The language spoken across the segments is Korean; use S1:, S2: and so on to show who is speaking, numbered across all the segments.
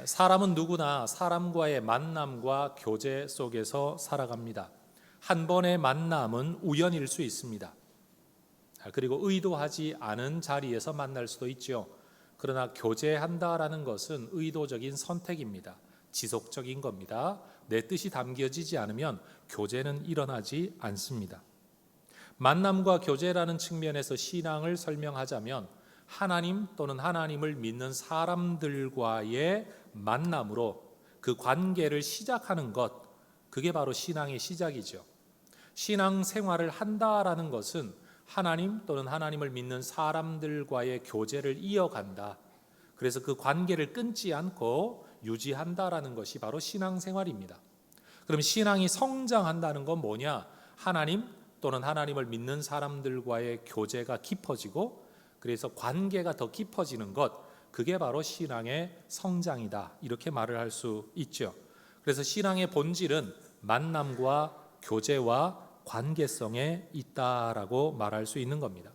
S1: 사람은 누구나 사람과의 만남과 교제 속에서 살아갑니다. 한 번의 만남은 우연일 수 있습니다. 그리고 의도하지 않은 자리에서 만날 수도 있죠. 그러나 교제한다라는 것은 의도적인 선택입니다. 지속적인 겁니다. 내 뜻이 담겨지지 않으면 교제는 일어나지 않습니다. 만남과 교제라는 측면에서 신앙을 설명하자면 하나님 또는 하나님을 믿는 사람들과의 만남으로 그 관계를 시작하는 것, 그게 바로 신앙의 시작이죠. 신앙 생활을 한다라는 것은 하나님 또는 하나님을 믿는 사람들과의 교제를 이어간다. 그래서 그 관계를 끊지 않고 유지한다라는 것이 바로 신앙 생활입니다. 그럼 신앙이 성장한다는 건 뭐냐? 하나님 또는 하나님을 믿는 사람들과의 교제가 깊어지고 그래서 관계가 더 깊어지는 것, 그게 바로 신앙의 성장이다. 이렇게 말을 할 수 있죠. 그래서 신앙의 본질은 만남과 교제와 관계성에 있다라고 말할 수 있는 겁니다.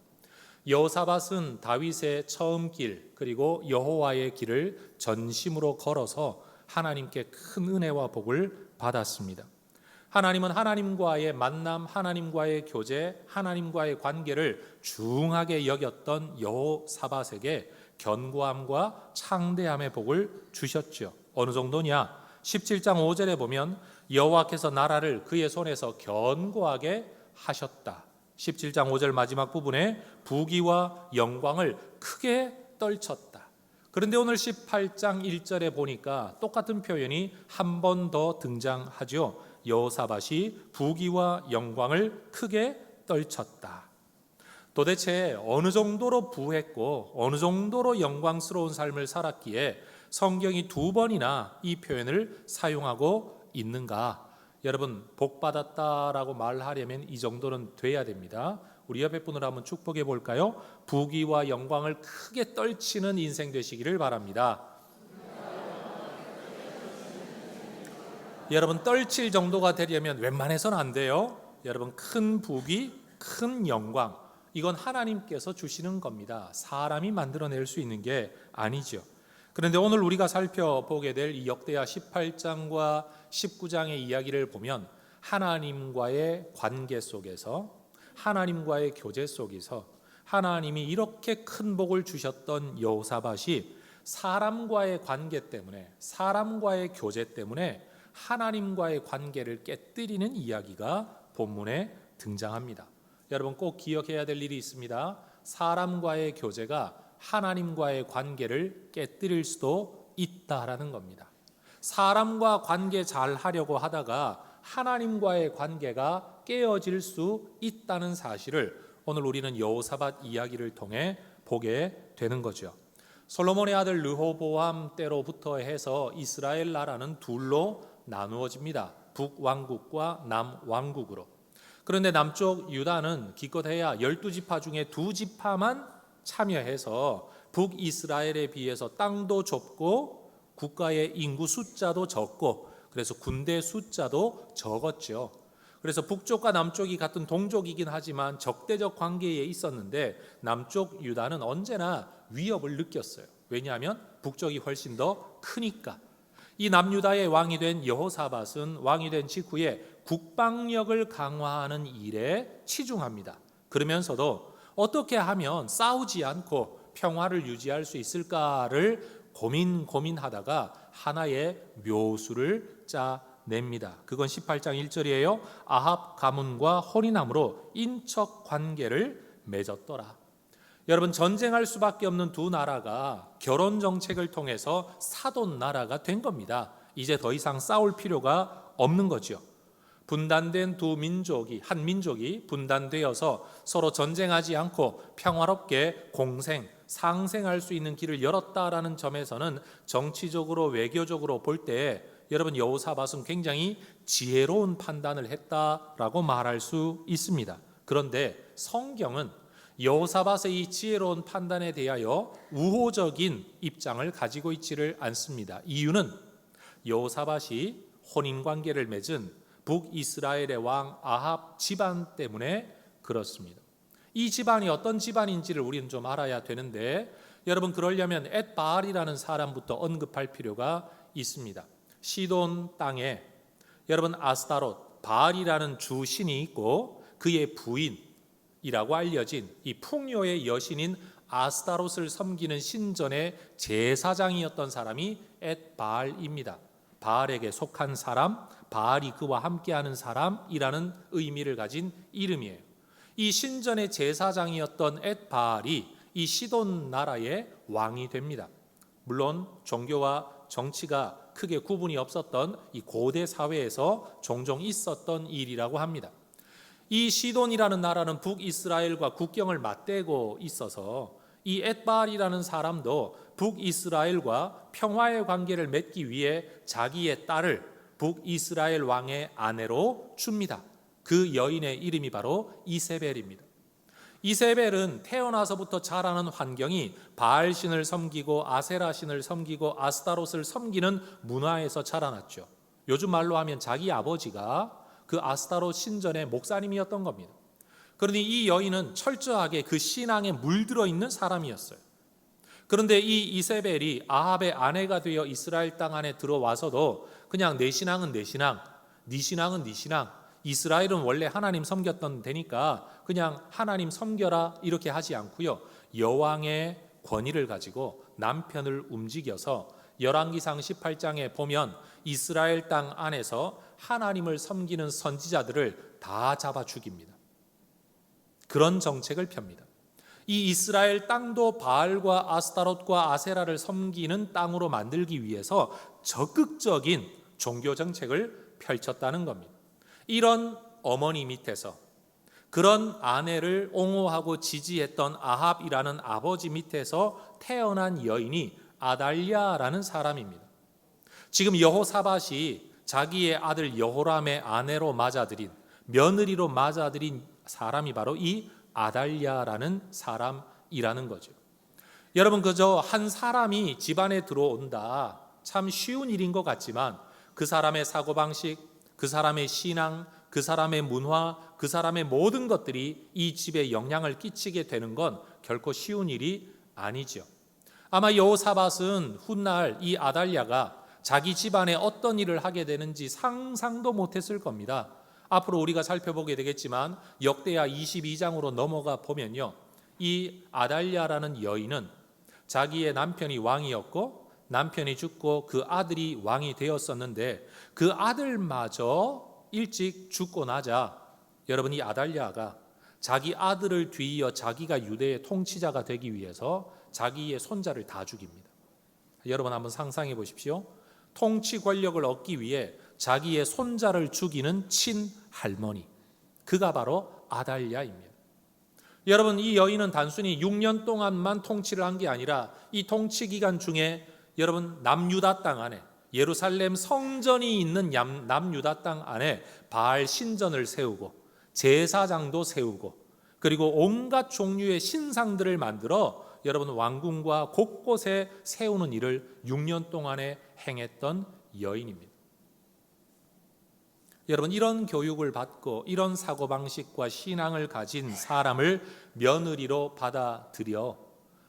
S1: 여호사밧은 다윗의 처음 길 그리고 여호와의 길을 전심으로 걸어서 하나님께 큰 은혜와 복을 받았습니다. 하나님은 하나님과의 만남, 하나님과의 교제, 하나님과의 관계를 중하게 여겼던 여호사밧에게 견고함과 창대함의 복을 주셨죠. 어느 정도냐? 17장 5절에 보면 여호와께서 나라를 그의 손에서 견고하게 하셨다. 17장 5절 마지막 부분에 부귀와 영광을 크게 떨쳤다. 그런데 오늘 18장 1절에 보니까 똑같은 표현이 한 번 더 등장하죠. 여호사밧이 부귀와 영광을 크게 떨쳤다. 도대체 어느 정도로 부했고 어느 정도로 영광스러운 삶을 살았기에 성경이 두 번이나 이 표현을 사용하고 있는가? 여러분, 복 받았다라고 말하려면 이 정도는 돼야 됩니다. 우리 옆에 분을 한번 축복해 볼까요? 부귀와 영광을 크게 떨치는 인생 되시기를 바랍니다. 여러분, 떨칠 정도가 되려면 웬만해서는 안 돼요. 여러분, 큰 부귀, 큰 영광, 이건 하나님께서 주시는 겁니다. 사람이 만들어낼 수 있는 게 아니죠. 그런데 오늘 우리가 살펴보게 될 이 역대하 18장과 19장의 이야기를 보면 하나님과의 관계 속에서, 하나님과의 교제 속에서 하나님이 이렇게 큰 복을 주셨던 여호사밧이 사람과의 관계 때문에, 사람과의 교제 때문에 하나님과의 관계를 깨뜨리는 이야기가 본문에 등장합니다. 여러분, 꼭 기억해야 될 일이 있습니다. 사람과의 교제가 하나님과의 관계를 깨뜨릴 수도 있다라는 겁니다. 사람과 관계 잘 하려고 하다가 하나님과의 관계가 깨어질 수 있다는 사실을 오늘 우리는 여호사밧 이야기를 통해 보게 되는 거죠. 솔로몬의 아들 르호보암 때로부터 해서 이스라엘 나라는 둘로 나누어집니다. 북왕국과 남왕국으로. 그런데 남쪽 유다는 기껏해야 12지파 중에 2지파만 참여해서 북이스라엘에 비해서 땅도 좁고 국가의 인구 숫자도 적고 그래서 군대 숫자도 적었죠. 그래서 북쪽과 남쪽이 같은 동족이긴 하지만 적대적 관계에 있었는데 남쪽 유다는 언제나 위협을 느꼈어요. 왜냐하면 북쪽이 훨씬 더 크니까. 이 남유다의 왕이 된 여호사밧은 왕이 된 직후에 국방력을 강화하는 일에 치중합니다. 그러면서도 어떻게 하면 싸우지 않고 평화를 유지할 수 있을까를 고민하다가 하나의 묘수를 짜냅니다. 그건 18장 1절이에요. 아합 가문과 혼인함으로 인척 관계를 맺었더라. 여러분, 전쟁할 수밖에 없는 두 나라가 결혼 정책을 통해서 사돈 나라가 된 겁니다. 이제 더 이상 싸울 필요가 없는 거죠. 분단된 한 민족이 분단되어서 서로 전쟁하지 않고 평화롭게 상생할 수 있는 길을 열었다라는 점에서는 정치적으로 외교적으로 볼 때 여러분, 여호사밧은 굉장히 지혜로운 판단을 했다라고 말할 수 있습니다. 그런데 성경은 여호사밧의 이 지혜로운 판단에 대하여 우호적인 입장을 가지고 있지를 않습니다. 이유는 여호사밧이 혼인관계를 맺은 북이스라엘의 왕 아합 집안 때문에 그렇습니다. 이 집안이 어떤 집안인지를 우리는 좀 알아야 되는데 여러분 그러려면 엣바알이라는 사람부터 언급할 필요가 있습니다. 시돈 땅에 여러분 아스타롯, 바알이라는 주신이 있고 그의 부인이라고 알려진 이 풍요의 여신인 아스타롯을 섬기는 신전의 제사장이었던 사람이 엣바알입니다. 바알에게 속한 사람, 바알이 그와 함께하는 사람이라는 의미를 가진 이름이에요. 이 신전의 제사장이었던 엣바알이 이 시돈 나라의 왕이 됩니다. 물론 종교와 정치가 크게 구분이 없었던 이 고대 사회에서 종종 있었던 일이라고 합니다. 이 시돈이라는 나라는 북이스라엘과 국경을 맞대고 있어서 이 엣바알이라는 사람도 북이스라엘과 평화의 관계를 맺기 위해 자기의 딸을 북이스라엘 왕의 아내로 줍니다. 그 여인의 이름이 바로 이세벨입니다. 이세벨은 태어나서부터 자라는 환경이 바알신을 섬기고 아세라신을 섬기고 아스타롯을 섬기는 문화에서 자라났죠. 요즘 말로 하면 자기 아버지가 그 아스타롯 신전의 목사님이었던 겁니다. 그러니 이 여인은 철저하게 그 신앙에 물들어 있는 사람이었어요. 그런데 이 이세벨이 아합의 아내가 되어 이스라엘 땅 안에 들어와서도 그냥 내 신앙은 내 신앙, 네 신앙은 네 신앙, 이스라엘은 원래 하나님 섬겼던 데니까 그냥 하나님 섬겨라 이렇게 하지 않고요. 여왕의 권위를 가지고 남편을 움직여서 열왕기상 18장에 보면 이스라엘 땅 안에서 하나님을 섬기는 선지자들을 다 잡아 죽입니다. 그런 정책을 펴니다. 이 이스라엘 땅도 바알과 아스타롯과 아세라를 섬기는 땅으로 만들기 위해서 적극적인 종교 정책을 펼쳤다는 겁니다. 이런 어머니 밑에서 그런 아내를 옹호하고 지지했던 아합이라는 아버지 밑에서 태어난 여인이 아달랴라는 사람입니다. 지금 여호사밧이 자기의 아들 여호람의 아내로 맞아들인, 며느리로 맞아들인 사람이 바로 이 아달랴라는 사람이라는 거죠. 여러분 그저 한 사람이 집안에 들어온다 참 쉬운 일인 것 같지만 그 사람의 사고방식, 그 사람의 신앙, 그 사람의 문화, 그 사람의 모든 것들이 이 집에 영향을 끼치게 되는 건 결코 쉬운 일이 아니죠. 아마 여호사밧은 훗날 이 아달랴가 자기 집안에 어떤 일을 하게 되는지 상상도 못했을 겁니다. 앞으로 우리가 살펴보게 되겠지만 역대하 22장으로 넘어가 보면요, 이 아달랴라는 여인은 자기의 남편이 왕이었고 남편이 죽고 그 아들이 왕이 되었었는데 그 아들마저 일찍 죽고 나자 여러분 이 아달랴가 자기 아들을 뒤이어 자기가 유대의 통치자가 되기 위해서 자기의 손자를 다 죽입니다. 여러분 한번 상상해 보십시오. 통치 권력을 얻기 위해 자기의 손자를 죽이는 친할머니, 그가 바로 아달랴입니다. 여러분 이 여인은 단순히 6년 동안만 통치를 한 게 아니라 이 통치 기간 중에 여러분 남유다 땅 안에 예루살렘 성전이 있는 남유다 땅 안에 바알 신전을 세우고 제사장도 세우고 그리고 온갖 종류의 신상들을 만들어 여러분 왕궁과 곳곳에 세우는 일을 6년 동안에 행했던 여인입니다. 여러분 이런 교육을 받고 이런 사고방식과 신앙을 가진 사람을 며느리로 받아들여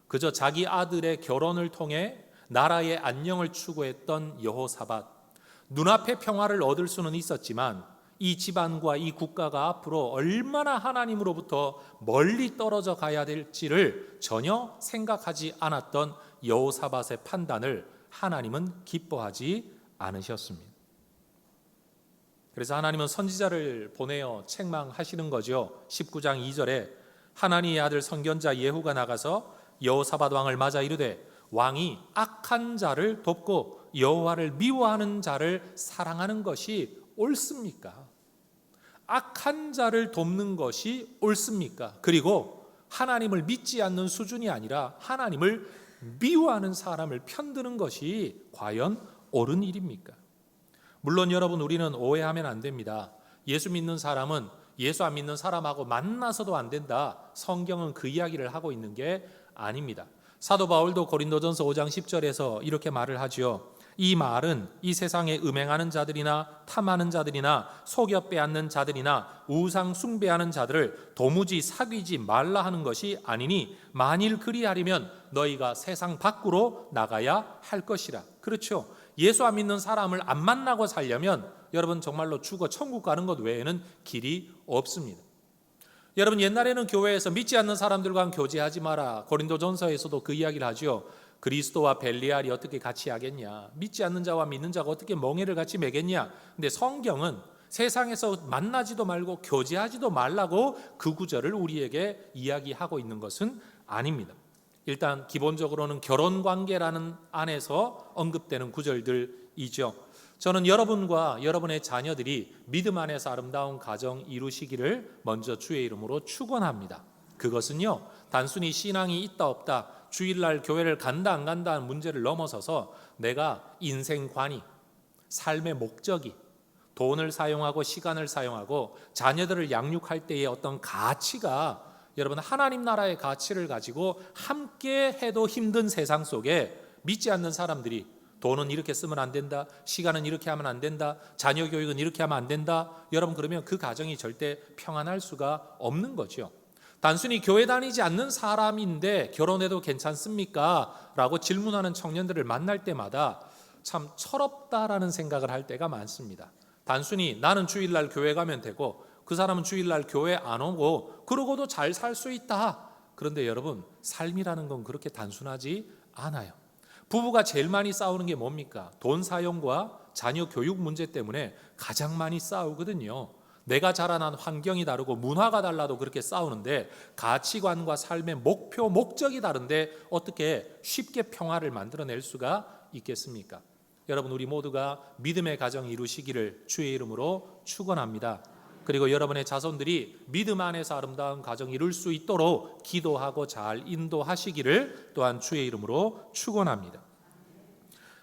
S1: 그저 자기 아들의 결혼을 통해 나라의 안녕을 추구했던 여호사밧, 눈앞의 평화를 얻을 수는 있었지만 이 집안과 이 국가가 앞으로 얼마나 하나님으로부터 멀리 떨어져 가야 될지를 전혀 생각하지 않았던 여호사밧의 판단을 하나님은 기뻐하지 않으셨습니다. 그래서 하나님은 선지자를 보내어 책망하시는 거죠. 19장 2절에 하나님의 아들 선견자 예후가 나가서 여호사밧 왕을 맞아 이르되 왕이 악한 자를 돕고 여호와를 미워하는 자를 사랑하는 것이 옳습니까? 악한 자를 돕는 것이 옳습니까? 그리고 하나님을 믿지 않는 수준이 아니라 하나님을 미워하는 사람을 편드는 것이 과연 옳은 일입니까? 물론 여러분 우리는 오해하면 안 됩니다. 예수 믿는 사람은 예수 안 믿는 사람하고 만나서도 안 된다. 성경은 그 이야기를 하고 있는 게 아닙니다. 사도 바울도 고린도전서 5장 10절에서 이렇게 말을 하지요. 이 말은 이 세상에 음행하는 자들이나 탐하는 자들이나 속여 빼앗는 자들이나 우상 숭배하는 자들을 도무지 사귀지 말라 하는 것이 아니니 만일 그리하려면 너희가 세상 밖으로 나가야 할 것이라. 그렇죠. 예수 안 믿는 사람을 안 만나고 살려면 여러분 정말로 죽어 천국 가는 것 외에는 길이 없습니다. 여러분 옛날에는 교회에서 믿지 않는 사람들과 교제하지 마라. 고린도전서에서도 그 이야기를 하죠. 그리스도와 벨리알이 어떻게 같이 하겠냐. 믿지 않는 자와 믿는 자가 어떻게 멍에를 같이 매겠냐. 근데 성경은 세상에서 만나지도 말고 교제하지도 말라고 그 구절을 우리에게 이야기하고 있는 것은 아닙니다. 일단 기본적으로는 결혼관계라는 안에서 언급되는 구절들이죠. 저는 여러분과 여러분의 자녀들이 믿음 안에서 아름다운 가정 이루시기를 먼저 주의 이름으로 축원합니다. 그것은요, 단순히 신앙이 있다 없다, 주일날 교회를 간다 안 간다 하는 문제를 넘어서서 내가 인생관이, 삶의 목적이, 돈을 사용하고 시간을 사용하고 자녀들을 양육할 때의 어떤 가치가 여러분 하나님 나라의 가치를 가지고 함께 해도 힘든 세상 속에 믿지 않는 사람들이 돈은 이렇게 쓰면 안 된다, 시간은 이렇게 하면 안 된다, 자녀 교육은 이렇게 하면 안 된다. 여러분 그러면 그 가정이 절대 평안할 수가 없는 거죠. 단순히 교회 다니지 않는 사람인데 결혼해도 괜찮습니까? 라고 질문하는 청년들을 만날 때마다 참 철없다라는 생각을 할 때가 많습니다. 단순히 나는 주일날 교회 가면 되고 그 사람은 주일날 교회 안 오고 그러고도 잘 살 수 있다. 그런데 여러분 삶이라는 건 그렇게 단순하지 않아요. 부부가 제일 많이 싸우는 게 뭡니까? 돈 사용과 자녀 교육 문제 때문에 가장 많이 싸우거든요. 내가 자라난 환경이 다르고 문화가 달라도 그렇게 싸우는데 가치관과 삶의 목표, 목적이 다른데 어떻게 쉽게 평화를 만들어낼 수가 있겠습니까? 여러분 우리 모두가 믿음의 가정 이루시기를 주의 이름으로 축원합니다. 그리고 여러분의 자손들이 믿음 안에서 아름다운 가정 이룰 수 있도록 기도하고 잘 인도하시기를 또한 주의 이름으로 축원합니다.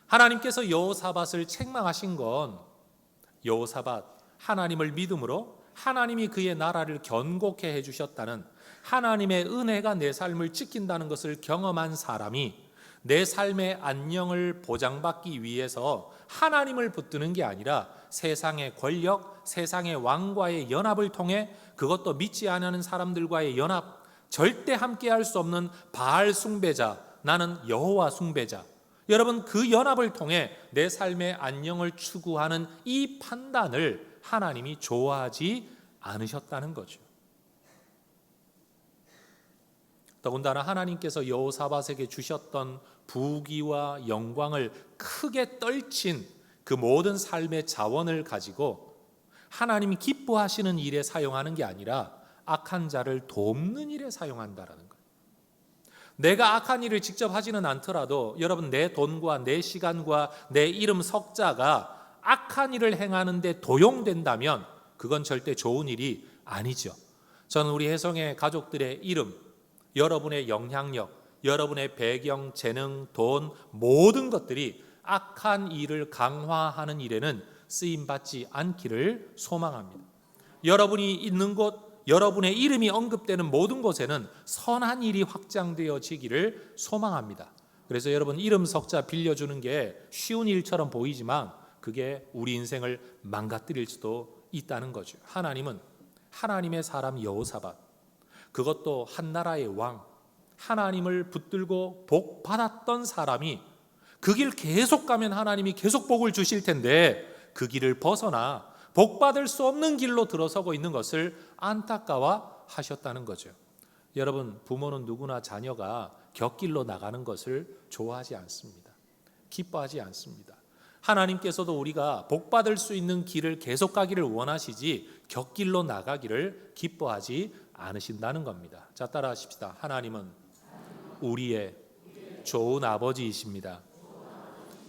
S1: 하나님께서 여호사밧을 책망하신 건 여호사밧 하나님을 믿음으로 하나님이 그의 나라를 견고케 해주셨다는 하나님의 은혜가 내 삶을 지킨다는 것을 경험한 사람이 내 삶의 안녕을 보장받기 위해서 하나님을 붙드는 게 아니라 세상의 권력, 세상의 왕과의 연합을 통해 그것도 믿지 않는 사람들과의 연합, 절대 함께할 수 없는 바알 숭배자, 나는 여호와 숭배자. 여러분 그 연합을 통해 내 삶의 안녕을 추구하는 이 판단을 하나님이 좋아하지 않으셨다는 거죠. 더군다나 하나님께서 여호사밧에게 주셨던 부귀와 영광을 크게 떨친 그 모든 삶의 자원을 가지고 하나님이 기뻐하시는 일에 사용하는 게 아니라 악한 자를 돕는 일에 사용한다라는 거예요. 내가 악한 일을 직접 하지는 않더라도 여러분 내 돈과 내 시간과 내 이름 석자가 악한 일을 행하는데 도용된다면 그건 절대 좋은 일이 아니죠. 저는 우리 혜성의 가족들의 이름, 여러분의 영향력, 여러분의 배경, 재능, 돈 모든 것들이 악한 일을 강화하는 일에는 쓰임받지 않기를 소망합니다. 여러분이 있는 곳, 여러분의 이름이 언급되는 모든 곳에는 선한 일이 확장되어지기를 소망합니다. 그래서 여러분 이름 석자 빌려주는 게 쉬운 일처럼 보이지만 그게 우리 인생을 망가뜨릴 수도 있다는 거죠. 하나님은 하나님의 사람 여호사밧, 그것도 한 나라의 왕, 하나님을 붙들고 복 받았던 사람이 그 길 계속 가면 하나님이 계속 복을 주실 텐데 그 길을 벗어나 복 받을 수 없는 길로 들어서고 있는 것을 안타까워 하셨다는 거죠. 여러분 부모는 누구나 자녀가 곁길로 나가는 것을 좋아하지 않습니다. 기뻐하지 않습니다. 하나님께서도 우리가 복 받을 수 있는 길을 계속 가기를 원하시지 곁길로 나가기를 기뻐하지 않으신다는 겁니다. 자, 따라하십시다. 하나님은 우리의 좋은 아버지이십니다.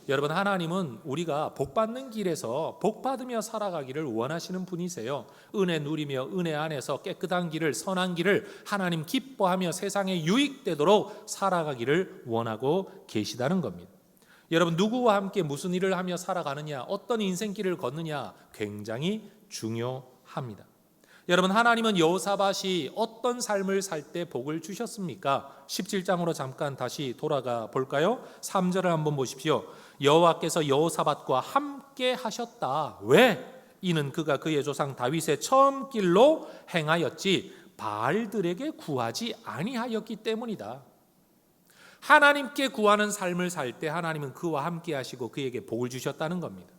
S1: 여러분 하나님은 우리가 복 받는 길에서 복 받으며 살아가기를 원하시는 분이세요. 은혜 누리며 은혜 안에서 깨끗한 길을, 선한 길을 하나님 기뻐하며 세상에 유익되도록 살아가기를 원하고 계시다는 겁니다. 여러분 누구와 함께 무슨 일을 하며 살아가느냐, 어떤 인생길을 걷느냐 굉장히 중요합니다. 여러분, 하나님은 여호사밧이 어떤 삶을 살 때 복을 주셨습니까? 17장으로 잠깐 다시 돌아가 볼까요? 3절을 한번 보십시오. 여호와께서 여호사밧과 함께 하셨다. 왜? 이는 그가 그의 조상 다윗의 처음 길로 행하였지 바알들에게 구하지 아니하였기 때문이다. 하나님께 구하는 삶을 살 때 하나님은 그와 함께 하시고 그에게 복을 주셨다는 겁니다.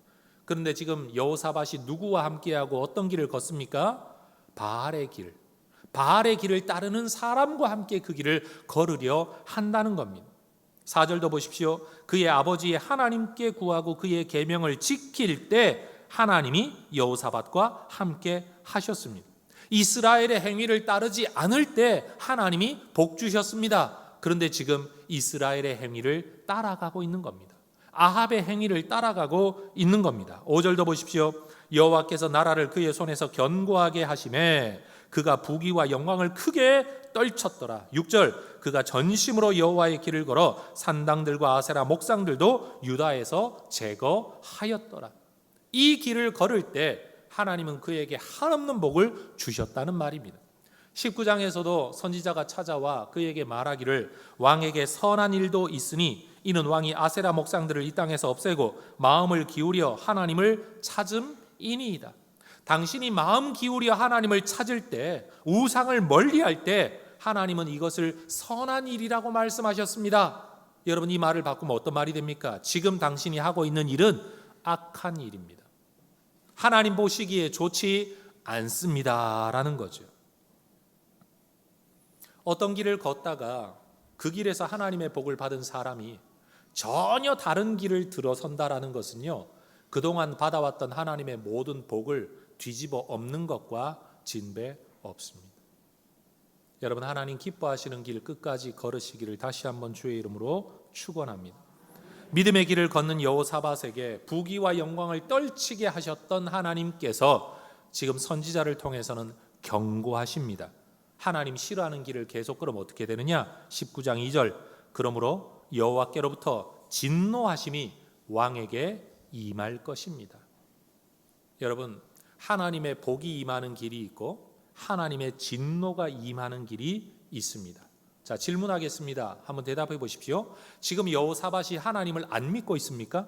S1: 그런데 지금 여호사밧이 누구와 함께하고 어떤 길을 걷습니까? 바알의 길, 바알의 길을 따르는 사람과 함께 그 길을 걸으려 한다는 겁니다. 4절도 보십시오. 그의 아버지의 하나님께 구하고 그의 계명을 지킬 때 하나님이 여호사밧과 함께 하셨습니다. 이스라엘의 행위를 따르지 않을 때 하나님이 복 주셨습니다. 그런데 지금 이스라엘의 행위를 따라가고 있는 겁니다. 아합의 행위를 따라가고 있는 겁니다. 5절도 보십시오. 여호와께서 나라를 그의 손에서 견고하게 하심에 그가 부귀와 영광을 크게 떨쳤더라. 6절 그가 전심으로 여호와의 길을 걸어 산당들과 아세라 목상들도 유다에서 제거하였더라. 이 길을 걸을 때 하나님은 그에게 한없는 복을 주셨다는 말입니다. 19장에서도 선지자가 찾아와 그에게 말하기를 왕에게 선한 일도 있으니 이는 왕이 아세라 목상들을 이 땅에서 없애고 마음을 기울여 하나님을 찾음이니이다. 당신이 마음 기울여 하나님을 찾을 때, 우상을 멀리할 때 하나님은 이것을 선한 일이라고 말씀하셨습니다. 여러분, 이 말을 바꾸면 어떤 말이 됩니까? 지금 당신이 하고 있는 일은 악한 일입니다. 하나님 보시기에 좋지 않습니다라는 거죠. 어떤 길을 걷다가 그 길에서 하나님의 복을 받은 사람이 전혀 다른 길을 들어선다라는 것은요, 그동안 받아왔던 하나님의 모든 복을 뒤집어 엎는 것과 진배 없습니다. 여러분, 하나님 기뻐하시는 길 끝까지 걸으시기를 다시 한번 주의 이름으로 축원합니다. 믿음의 길을 걷는 여호사밧에게 부귀와 영광을 떨치게 하셨던 하나님께서 지금 선지자를 통해서는 경고하십니다. 하나님 싫어하는 길을 계속 걸으면 어떻게 되느냐? 19장 2절 그러므로 여호와께로부터 진노하심이 왕에게 임할 것입니다. 여러분, 하나님의 복이 임하는 길이 있고 하나님의 진노가 임하는 길이 있습니다. 자, 질문하겠습니다. 한번 대답해 보십시오. 지금 여호사밧이 하나님을 안 믿고 있습니까?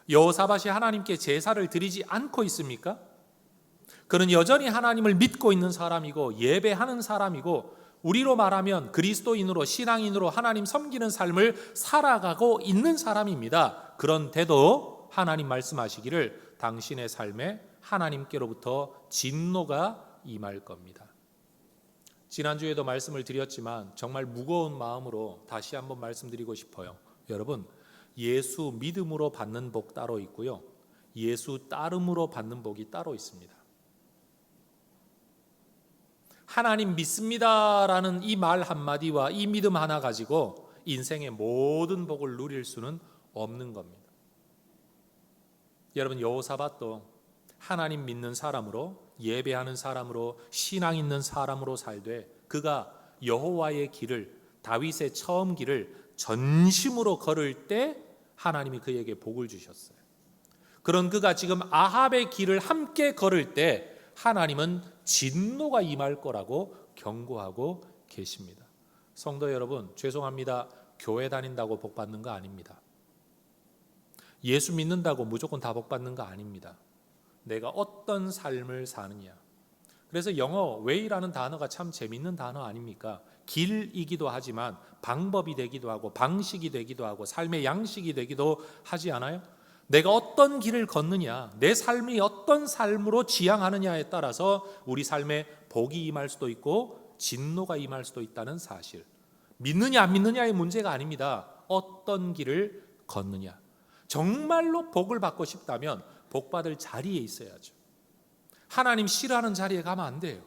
S1: 여호사밧이 하나님께 제사를 드리지 않고 있습니까? 그는 여전히 하나님을 믿고 있는 사람이고 예배하는 사람이고 우리로 말하면 그리스도인으로 신앙인으로 하나님 섬기는 삶을 살아가고 있는 사람입니다. 그런데도 하나님 말씀하시기를 당신의 삶에 하나님께로부터 진노가 임할 겁니다. 지난주에도 말씀을 드렸지만 정말 무거운 마음으로 다시 한번 말씀드리고 싶어요. 여러분, 예수 믿음으로 받는 복 따로 있고요, 예수 따름으로 받는 복이 따로 있습니다. 하나님 믿습니다라는 이 말 한마디와 이 믿음 하나 가지고 인생의 모든 복을 누릴 수는 없는 겁니다. 여러분, 여호사밧도 하나님 믿는 사람으로, 예배하는 사람으로, 신앙 있는 사람으로 살되 그가 여호와의 길을, 다윗의 처음 길을 전심으로 걸을 때 하나님이 그에게 복을 주셨어요. 그런 그가 지금 아합의 길을 함께 걸을 때 하나님은 진노가 임할 거라고 경고하고 계십니다. 성도 여러분, 죄송합니다. 교회 다닌다고 복 받는 거 아닙니다. 예수 믿는다고 무조건 다 복 받는 거 아닙니다. 내가 어떤 삶을 사느냐. 그래서 영어 way라는 단어가 참 재밌는 단어 아닙니까? 길이기도 하지만 방법이 되기도 하고 방식이 되기도 하고 삶의 양식이 되기도 하지 않아요? 내가 어떤 길을 걷느냐, 내 삶이 어떤 삶으로 지향하느냐에 따라서 우리 삶에 복이 임할 수도 있고 진노가 임할 수도 있다는 사실. 믿느냐 안 믿느냐의 문제가 아닙니다. 어떤 길을 걷느냐. 정말로 복을 받고 싶다면 복 받을 자리에 있어야죠. 하나님 싫어하는 자리에 가면 안 돼요.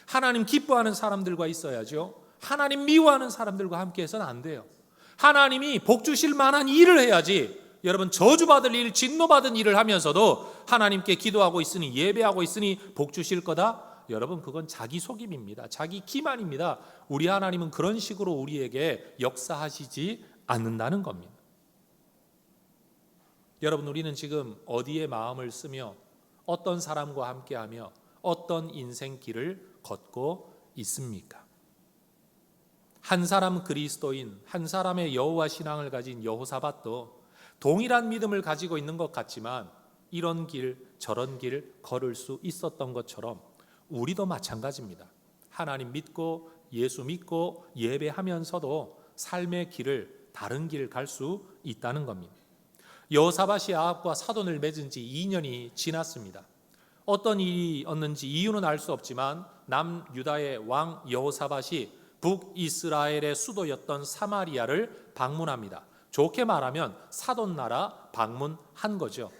S1: 하나님 기뻐하는 사람들과 있어야죠. 하나님 미워하는 사람들과 함께 해서는 안 돼요. 하나님이 복 주실 만한 일을 해야지. 여러분, 저주받을 일, 진노받은 일을 하면서도 하나님께 기도하고 있으니, 예배하고 있으니 복 주실 거다? 여러분, 그건 자기 속임입니다. 자기 기만입니다. 우리 하나님은 그런 식으로 우리에게 역사하시지 않는다는 겁니다. 여러분, 우리는 지금 어디에 마음을 쓰며 어떤 사람과 함께하며 어떤 인생 길을 걷고 있습니까? 한 사람 그리스도인, 한 사람의 여호와 신앙을 가진 여호사밧도 동일한 믿음을 가지고 있는 것 같지만 이런 길 저런 길 걸을 수 있었던 것처럼 우리도 마찬가지입니다. 하나님 믿고 예수 믿고 예배하면서도 삶의 길을 다른 길 갈 수 있다는 겁니다. 여호사밧이 아합과 사돈을 맺은 지 2년이 지났습니다. 어떤 일이었는지 이유는 알 수 없지만 남유다의 왕 여호사밧이 북이스라엘의 수도였던 사마리아를 방문합니다. 좋게 말하면 사돈 나라 방문한 거죠.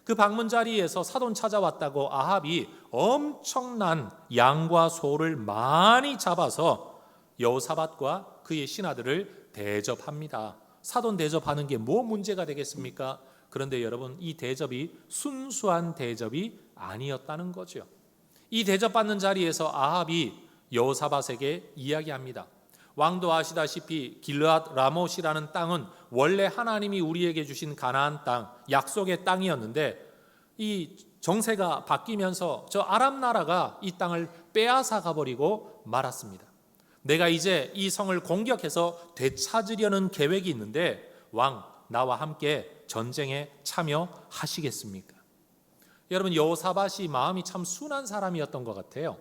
S1: 그 방문 자리에서 사돈 찾아왔다고 아합이 엄청난 양과 소를 많이 잡아서 여호사밧과 그의 신하들을 대접합니다. 사돈 대접하는 게 뭐 문제가 되겠습니까? 그런데 여러분, 이 대접이 순수한 대접이 아니었다는 거죠. 이 대접받는 자리에서 아합이 여호사밧에게 이야기합니다. 왕도 아시다시피 길르앗 라못이라는 땅은 원래 하나님이 우리에게 주신 가나안 땅, 약속의 땅이었는데 이 정세가 바뀌면서 저 아람 나라가 이 땅을 빼앗아 가버리고 말았습니다. 내가 이제 이 성을 공격해서 되찾으려는 계획이 있는데 왕, 나와 함께 전쟁에 참여하시겠습니까? 여러분, 여호사밧이 마음이 참 순한 사람이었던 것 같아요.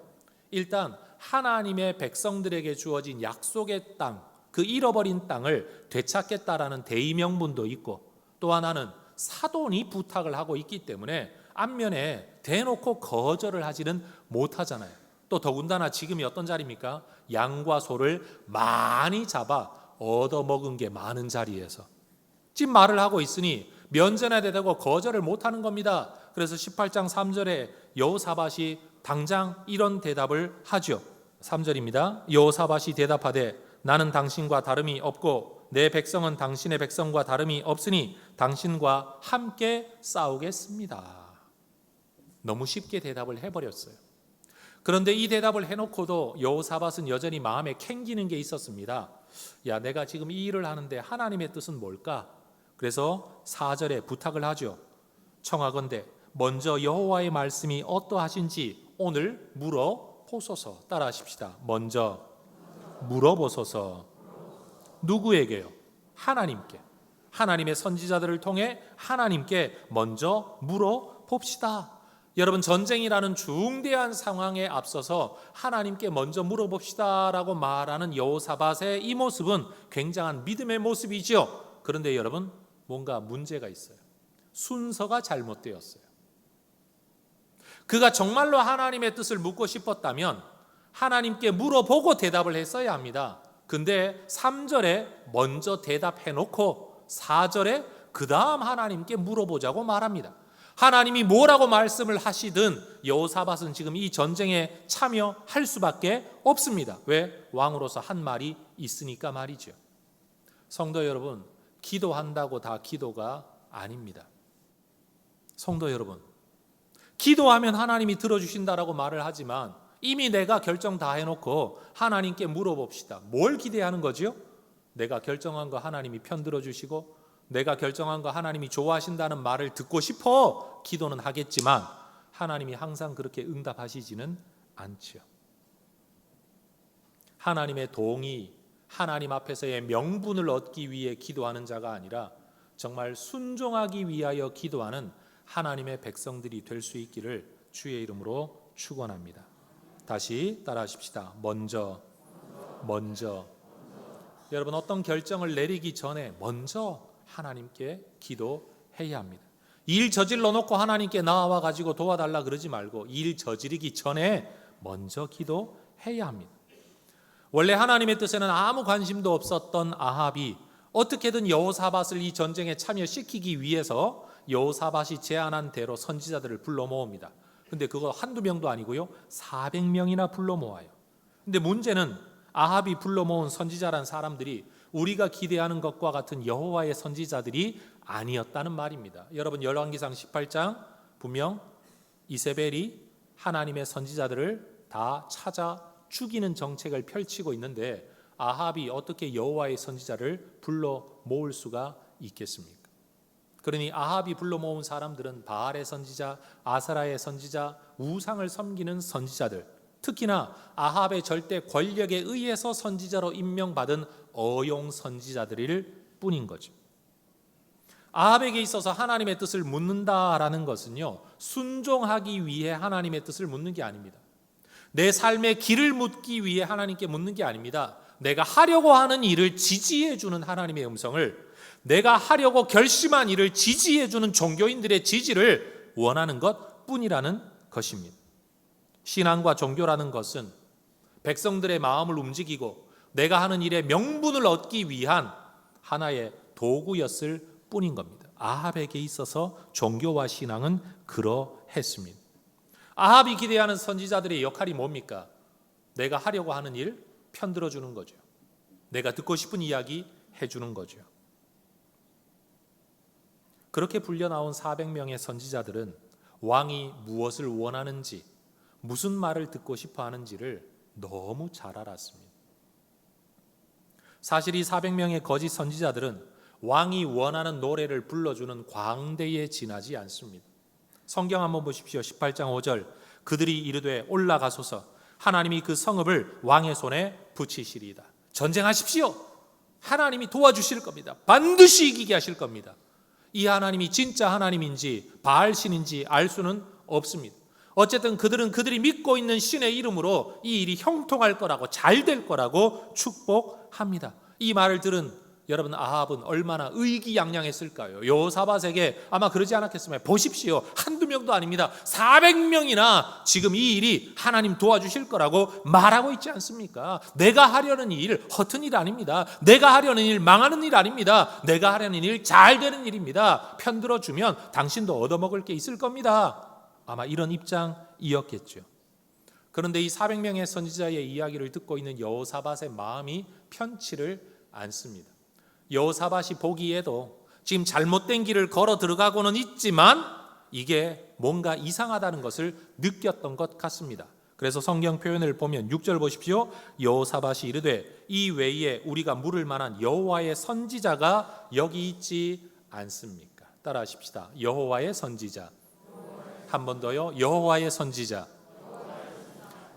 S1: 일단 하나님의 백성들에게 주어진 약속의 땅, 그 잃어버린 땅을 되찾겠다라는 대의명분도 있고, 또 하나는 사돈이 부탁을 하고 있기 때문에 안면에 대놓고 거절을 하지는 못하잖아요. 또 더군다나 지금이 어떤 자리입니까? 양과 소를 많이 잡아 얻어먹은 게 많은 자리에서 지금 말을 하고 있으니 면전에 대고 거절을 못하는 겁니다. 그래서 18장 3절에 여호사밧이 당장 이런 대답을 하죠. 3절입니다. 여호사밧이 대답하되 나는 당신과 다름이 없고 내 백성은 당신의 백성과 다름이 없으니 당신과 함께 싸우겠습니다. 너무 쉽게 대답을 해버렸어요. 그런데 이 대답을 해놓고도 여호사밧은 여전히 마음에 캥기는 게 있었습니다. 야, 내가 지금 이 일을 하는데 하나님의 뜻은 뭘까? 그래서 4절에 부탁을 하죠. 청하건대 먼저 여호와의 말씀이 어떠하신지 오늘 물어보소서. 따라하십시다. 먼저 물어보소서. 누구에게요? 하나님께. 하나님의 선지자들을 통해 하나님께 먼저 물어봅시다. 여러분, 전쟁이라는 중대한 상황에 앞서서 하나님께 먼저 물어봅시다라고 말하는 여호사밧의 이 모습은 굉장한 믿음의 모습이죠. 그런데 여러분, 뭔가 문제가 있어요. 순서가 잘못되었어요. 그가 정말로 하나님의 뜻을 묻고 싶었다면 하나님께 물어보고 대답을 했어야 합니다. 근데 3절에 먼저 대답해놓고 4절에 그 다음 하나님께 물어보자고 말합니다. 하나님이 뭐라고 말씀을 하시든 여호사밧은 지금 이 전쟁에 참여할 수밖에 없습니다. 왜? 왕으로서 한 말이 있으니까 말이죠. 성도 여러분, 기도한다고 다 기도가 아닙니다. 성도 여러분, 기도하면 하나님이 들어주신다라고 말을 하지만 이미 내가 결정 다 해놓고 하나님께 물어봅시다. 뭘 기대하는 거지요? 내가 결정한 거 하나님이 편들어 주시고 내가 결정한 거 하나님이 좋아하신다는 말을 듣고 싶어 기도는 하겠지만 하나님이 항상 그렇게 응답하시지는 않죠. 하나님의 동의, 하나님 앞에서의 명분을 얻기 위해 기도하는 자가 아니라 정말 순종하기 위하여 기도하는 하나님의 백성들이 될 수 있기를 주의 이름으로 축원합니다. 다시 따라하십시다. 먼저. 여러분, 어떤 결정을 내리기 전에 먼저 하나님께 기도해야 합니다. 일 저질러 놓고 하나님께 나와 가지고 도와달라 그러지 말고 일 저지르기 전에 먼저 기도해야 합니다. 원래 하나님의 뜻에는 아무 관심도 없었던 아합이 어떻게든 여호사밧을 이 전쟁에 참여시키기 위해서 여호사밧이 제안한 대로 선지자들을 불러 모읍니다. 근데 그거 한두 명도 아니고요, 400명이나 불러 모아요. 근데 문제는 아합이 불러 모은 선지자란 사람들이 우리가 기대하는 것과 같은 여호와의 선지자들이 아니었다는 말입니다. 여러분, 열왕기상 18장 분명 이세벨이 하나님의 선지자들을 다 찾아 죽이는 정책을 펼치고 있는데 아합이 어떻게 여호와의 선지자를 불러 모을 수가 있겠습니까? 그러니 아합이 불러 모은 사람들은 바알의 선지자, 아사라의 선지자, 우상을 섬기는 선지자들, 특히나 아합의 절대 권력에 의해서 선지자로 임명받은 어용 선지자들일 뿐인 거죠. 아합에게 있어서 하나님의 뜻을 묻는다라는 것은요, 순종하기 위해 하나님의 뜻을 묻는 게 아닙니다. 내 삶의 길을 묻기 위해 하나님께 묻는 게 아닙니다. 내가 하려고 하는 일을 지지해 주는 하나님의 음성을, 내가 하려고 결심한 일을 지지해 주는 종교인들의 지지를 원하는 것뿐이라는 것입니다. 신앙과 종교라는 것은 백성들의 마음을 움직이고 내가 하는 일에 명분을 얻기 위한 하나의 도구였을 뿐인 겁니다. 아합에게 있어서 종교와 신앙은 그러했습니다. 아합이 기대하는 선지자들의 역할이 뭡니까? 내가 하려고 하는 일 편들어 주는 거죠. 내가 듣고 싶은 이야기 해주는 거죠. 그렇게 불려나온 400명의 선지자들은 왕이 무엇을 원하는지, 무슨 말을 듣고 싶어 하는지를 너무 잘 알았습니다. 사실 이 400명의 거짓 선지자들은 왕이 원하는 노래를 불러주는 광대에 지나지 않습니다. 성경 한번 보십시오. 18장 5절, 그들이 이르되 올라가소서, 하나님이 그 성읍을 왕의 손에 붙이시리이다. 전쟁하십시오. 하나님이 도와주실 겁니다. 반드시 이기게 하실 겁니다. 이 하나님이 진짜 하나님인지 바알 신인지 알 수는 없습니다. 어쨌든 그들은 그들이 믿고 있는 신의 이름으로 이 일이 형통할 거라고, 잘 될 거라고 축복합니다. 이 말을 들은 여러분, 아합은 얼마나 의기양양했을까요? 여호사밧에게 아마 그러지 않았겠습니까? 보십시오, 한두 명도 아닙니다. 400명이나 지금 이 일이 하나님 도와주실 거라고 말하고 있지 않습니까? 내가 하려는 일 허튼 일 아닙니다. 내가 하려는 일 망하는 일 아닙니다. 내가 하려는 일 잘 되는 일입니다. 편들어주면 당신도 얻어먹을 게 있을 겁니다. 아마 이런 입장이었겠죠. 그런데 이 400명의 선지자의 이야기를 듣고 있는 여호사밧의 마음이 편치를 않습니다. 여호사밧이 보기에도 지금 잘못된 길을 걸어 들어가고는 있지만 이게 뭔가 이상하다는 것을 느꼈던 것 같습니다. 그래서 성경 표현을 보면 6절 보십시오. 여호사밧이 이르되 이 외에 우리가 물을 만한 여호와의 선지자가 여기 있지 않습니까? 따라하십시다. 여호와의 선지자. 한 번 더요. 여호와의 선지자.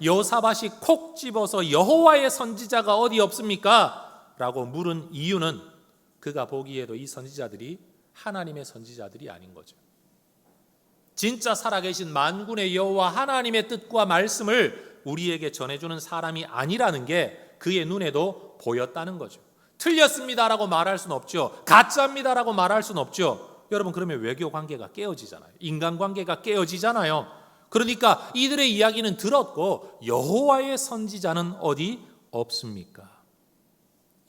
S1: 여호사밧이 콕 집어서 여호와의 선지자가 어디 없습니까? 라고 물은 이유는 그가 보기에도 이 선지자들이 하나님의 선지자들이 아닌 거죠. 진짜 살아계신 만군의 여호와 하나님의 뜻과 말씀을 우리에게 전해주는 사람이 아니라는 게 그의 눈에도 보였다는 거죠. 틀렸습니다라고 말할 수는 없죠. 가짜입니다라고 말할 수는 없죠. 여러분, 그러면 외교 관계가 깨어지잖아요. 인간관계가 깨어지잖아요. 그러니까 이들의 이야기는 들었고 여호와의 선지자는 어디 없습니까?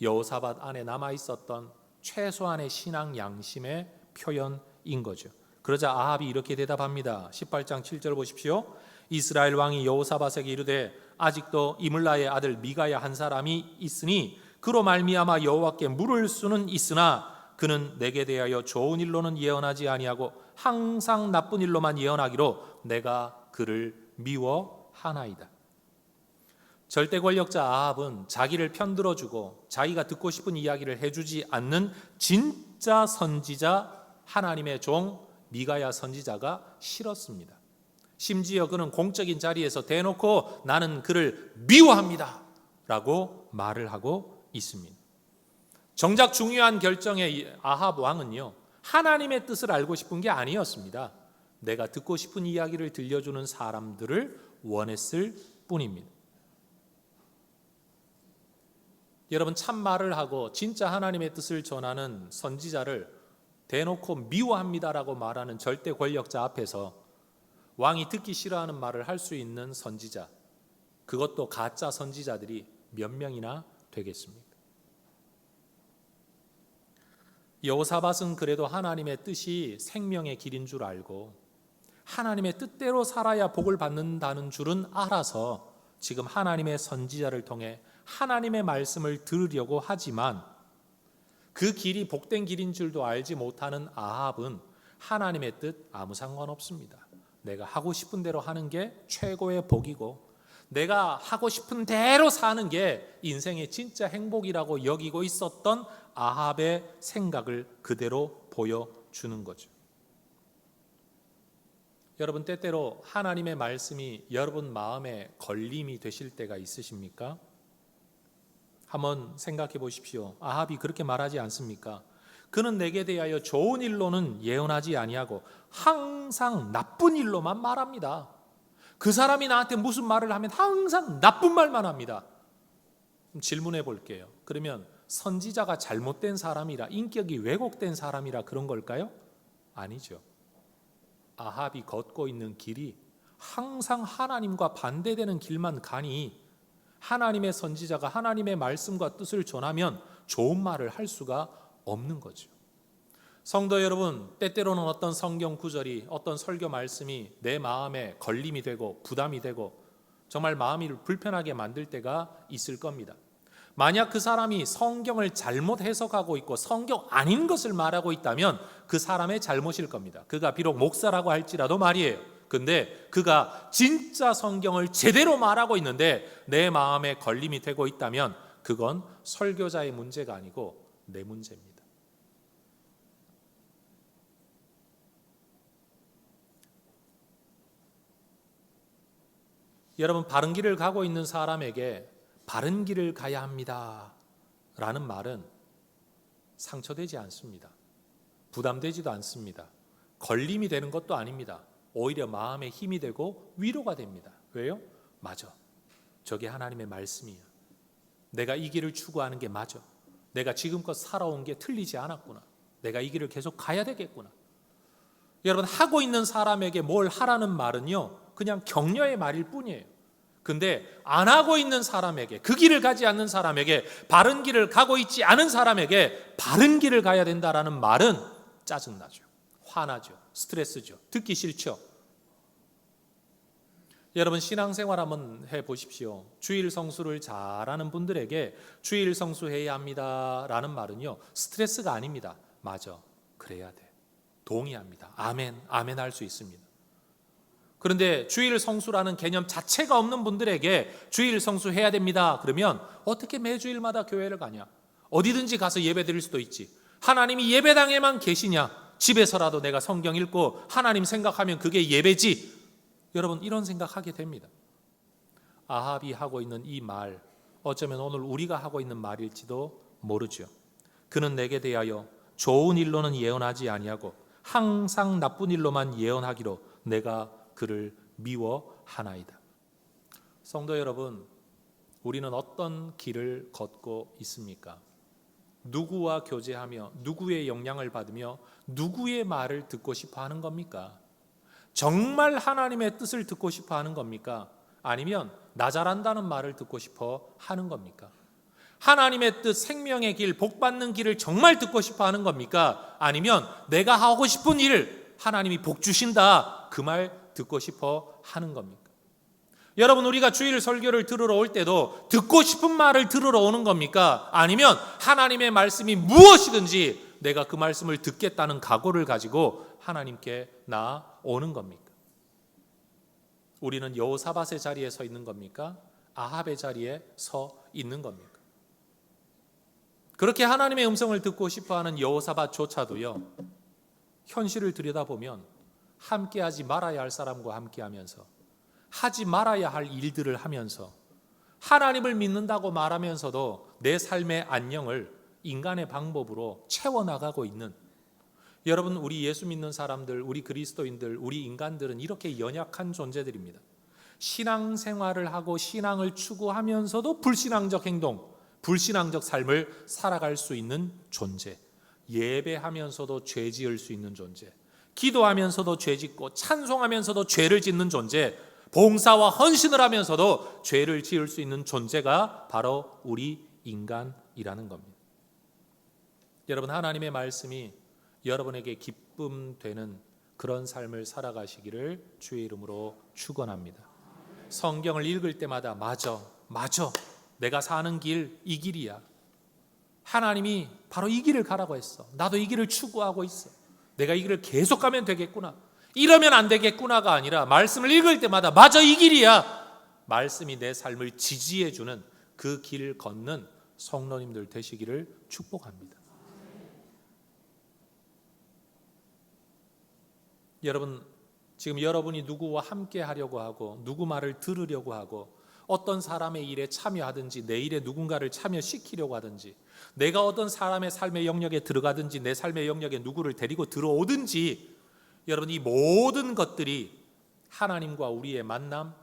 S1: 여호사밧 안에 남아있었던 최소한의 신앙 양심의 표현인 거죠. 그러자 아합이 이렇게 대답합니다. 18장 7절 보십시오. 이스라엘 왕이 여호사밧에게 이르되 아직도 이물라의 아들 미가야 한 사람이 있으니 그로 말미암아 여호와께 물을 수는 있으나 그는 내게 대하여 좋은 일로는 예언하지 아니하고 항상 나쁜 일로만 예언하기로 내가 그를 미워하나이다. 절대 권력자 아합은 자기를 편들어주고 자기가 듣고 싶은 이야기를 해주지 않는 진짜 선지자 하나님의 종 미가야 선지자가 싫었습니다. 심지어 그는 공적인 자리에서 대놓고 나는 그를 미워합니다 라고 말을 하고 있습니다. 정작 중요한 결정의 아합 왕은요, 하나님의 뜻을 알고 싶은 게 아니었습니다. 내가 듣고 싶은 이야기를 들려주는 사람들을 원했을 뿐입니다. 여러분, 참말을 하고 진짜 하나님의 뜻을 전하는 선지자를 대놓고 미워합니다라고 말하는 절대 권력자 앞에서 왕이 듣기 싫어하는 말을 할 수 있는 선지자, 그것도 가짜 선지자들이 몇 명이나 되겠습니까? 여호사밧은 그래도 하나님의 뜻이 생명의 길인 줄 알고 하나님의 뜻대로 살아야 복을 받는다는 줄은 알아서 지금 하나님의 선지자를 통해 하나님의 말씀을 들으려고 하지만 그 길이 복된 길인 줄도 알지 못하는 아합은 하나님의 뜻 아무 상관없습니다. 내가 하고 싶은 대로 하는 게 최고의 복이고 내가 하고 싶은 대로 사는 게 인생의 진짜 행복이라고 여기고 있었던 아합의 생각을 그대로 보여줍니다. 주는 거죠. 여러분, 때때로 하나님의 말씀이 여러분 마음에 걸림이 되실 때가 있으십니까? 한번 생각해 보십시오. 아합이 그렇게 말하지 않습니까? 그는 내게 대하여 좋은 일로는 예언하지 아니하고 항상 나쁜 일로만 말합니다. 그 사람이 나한테 무슨 말을 하면 항상 나쁜 말만 합니다. 질문해 볼게요. 그러면 선지자가 잘못된 사람이라, 인격이 왜곡된 사람이라 그런 걸까요? 아니죠. 아합이 걷고 있는 길이 항상 하나님과 반대되는 길만 가니 하나님의 선지자가 하나님의 말씀과 뜻을 전하면 좋은 말을 할 수가 없는 거죠. 성도 여러분, 때때로는 어떤 성경 구절이, 어떤 설교 말씀이 내 마음에 걸림이 되고 부담이 되고 정말 마음이 불편하게 만들 때가 있을 겁니다. 만약 그 사람이 성경을 잘못 해석하고 있고 성경 아닌 것을 말하고 있다면 그 사람의 잘못일 겁니다. 그가 비록 목사라고 할지라도 말이에요. 근데 그가 진짜 성경을 제대로 말하고 있는데 내 마음에 걸림이 되고 있다면 그건 설교자의 문제가 아니고 내 문제입니다. 여러분, 바른 길을 가고 있는 사람에게 바른 길을 가야 합니다 라는 말은 상처되지 않습니다. 부담되지도 않습니다. 걸림이 되는 것도 아닙니다. 오히려 마음에 힘이 되고 위로가 됩니다. 왜요? 맞아. 저게 하나님의 말씀이야. 내가 이 길을 추구하는 게 맞아. 내가 지금껏 살아온 게 틀리지 않았구나. 내가 이 길을 계속 가야 되겠구나. 여러분, 하고 있는 사람에게 뭘 하라는 말은요, 그냥 격려의 말일 뿐이에요. 근데 안 하고 있는 사람에게, 그 길을 가지 않는 사람에게, 바른 길을 가고 있지 않은 사람에게 바른 길을 가야 된다라는 말은 짜증나죠. 화나죠. 스트레스죠. 듣기 싫죠. 여러분, 신앙생활 한번 해보십시오. 주일 성수를 잘하는 분들에게 주일 성수해야 합니다 라는 말은요, 스트레스가 아닙니다. 맞아, 그래야 돼. 동의합니다. 아멘, 아멘 할 수 있습니다. 그런데 주일 성수라는 개념 자체가 없는 분들에게 주일 성수해야 됩니다 그러면 어떻게 매주일마다 교회를 가냐? 어디든지 가서 예배 드릴 수도 있지. 하나님이 예배당에만 계시냐? 집에서라도 내가 성경 읽고 하나님 생각하면 그게 예배지. 여러분, 이런 생각하게 됩니다. 아합이 하고 있는 이 말, 어쩌면 오늘 우리가 하고 있는 말일지도 모르죠. 그는 내게 대하여 좋은 일로는 예언하지 아니하고 항상 나쁜 일로만 예언하기로 내가 그를 미워하나이다. 성도 여러분, 우리는 어떤 길을 걷고 있습니까? 누구와 교제하며 누구의 영향을 받으며 누구의 말을 듣고 싶어 하는 겁니까? 정말 하나님의 뜻을 듣고 싶어 하는 겁니까? 아니면 나 잘한다는 말을 듣고 싶어 하는 겁니까? 하나님의 뜻, 생명의 길, 복받는 길을 정말 듣고 싶어 하는 겁니까? 아니면 내가 하고 싶은 일, 하나님이 복 주신다, 그 말 듣고 싶어 하는 겁니까? 여러분, 우리가 주일 설교를 들으러 올 때도 듣고 싶은 말을 들으러 오는 겁니까? 아니면 하나님의 말씀이 무엇이든지 내가 그 말씀을 듣겠다는 각오를 가지고 하나님께 나아오는 겁니까? 우리는 여호사밧의 자리에 서 있는 겁니까? 아합의 자리에 서 있는 겁니까? 그렇게 하나님의 음성을 듣고 싶어하는 여호사밧조차도요, 현실을 들여다보면 함께하지 말아야 할 사람과 함께하면서 하지 말아야 할 일들을 하면서 하나님을 믿는다고 말하면서도 내 삶의 안녕을 인간의 방법으로 채워나가고 있는, 여러분, 우리 예수 믿는 사람들, 우리 그리스도인들, 우리 인간들은 이렇게 연약한 존재들입니다. 신앙생활을 하고 신앙을 추구하면서도 불신앙적 행동, 불신앙적 삶을 살아갈 수 있는 존재, 예배하면서도 죄 지을 수 있는 존재, 기도하면서도 죄 짓고 찬송하면서도 죄를 짓는 존재, 봉사와 헌신을 하면서도 죄를 지을 수 있는 존재가 바로 우리 인간이라는 겁니다. 여러분, 하나님의 말씀이 여러분에게 기쁨 되는 그런 삶을 살아가시기를 주의 이름으로 축원합니다. 성경을 읽을 때마다 맞아, 내가 사는 길 이 길이야. 하나님이 바로 이 길을 가라고 했어. 나도 이 길을 추구하고 있어. 내가 이 길을 계속 가면 되겠구나. 이러면 안 되겠구나가 아니라 말씀을 읽을 때마다 맞아, 이 길이야. 말씀이 내 삶을 지지해 주는 그 길을 걷는 성도님들 되시기를 축복합니다. 여러분, 지금 여러분이 누구와 함께 하려고 하고 누구 말을 들으려고 하고 어떤 사람의 일에 참여하든지 내 일에 누군가를 참여시키려고 하든지 내가 어떤 사람의 삶의 영역에 들어가든지 내 삶의 영역에 누구를 데리고 들어오든지 여러분, 이 모든 것들이 하나님과 우리의 만남,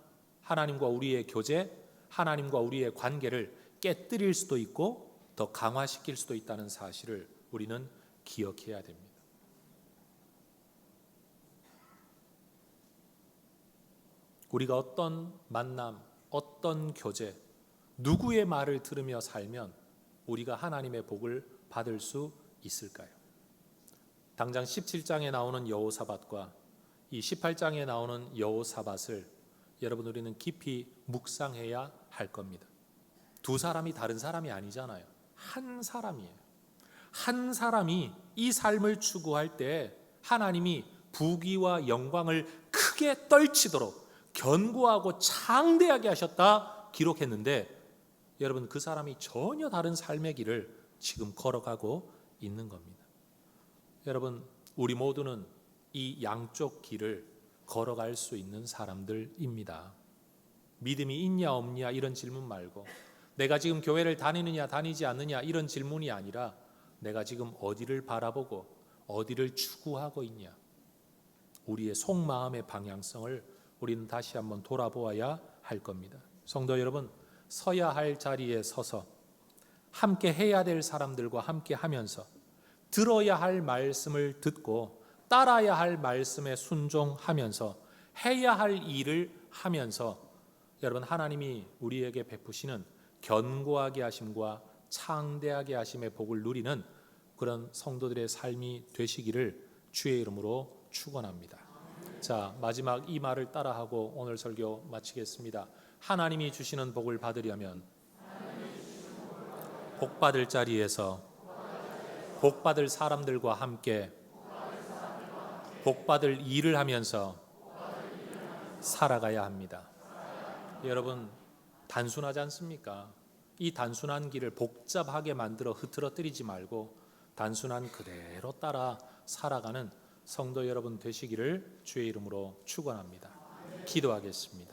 S1: 하나님과 우리의 교제, 하나님과 우리의 관계를 깨뜨릴 수도 있고 더 강화시킬 수도 있다는 사실을 우리는 기억해야 됩니다. 우리가 어떤 만남, 어떤 교제, 누구의 말을 들으며 살면 우리가 하나님의 복을 받을 수 있을까요? 당장 17장에 나오는 여호사밧과 이 18장에 나오는 여호사밧을 여러분, 우리는 깊이 묵상해야 할 겁니다. 두 사람이 다른 사람이 아니잖아요. 한 사람이에요. 한 사람이 이 삶을 추구할 때 하나님이 부귀와 영광을 크게 떨치도록 견고하고 창대하게 하셨다 기록했는데 여러분, 그 사람이 전혀 다른 삶의 길을 지금 걸어가고 있는 겁니다. 여러분, 우리 모두는 이 양쪽 길을 걸어갈 수 있는 사람들입니다. 믿음이 있냐 없냐 이런 질문 말고 내가 지금 교회를 다니느냐 다니지 않느냐 이런 질문이 아니라 내가 지금 어디를 바라보고 어디를 추구하고 있냐, 우리의 속마음의 방향성을 우리는 다시 한번 돌아보아야 할 겁니다. 성도 여러분, 서야 할 자리에 서서 함께 해야 될 사람들과 함께 하면서 들어야 할 말씀을 듣고 따라야 할 말씀에 순종하면서 해야 할 일을 하면서 여러분, 하나님이 우리에게 베푸시는 견고하게 하심과 창대하게 하심의 복을 누리는 그런 성도들의 삶이 되시기를 주의 이름으로 축원합니다. 자, 마지막 이 말을 따라하고 오늘 설교 마치겠습니다. 하나님이 주시는 복을 받으려면 복받을 자리에서 복받을 사람들과 함께 복받을 일을 하면서 살아가야 합니다. 여러분, 단순하지 않습니까? 이 단순한 길을 복잡하게 만들어 흐트러뜨리지 말고 단순한 그대로 따라 살아가는 성도 여러분 되시기를 주의 이름으로 축원합니다. 기도하겠습니다.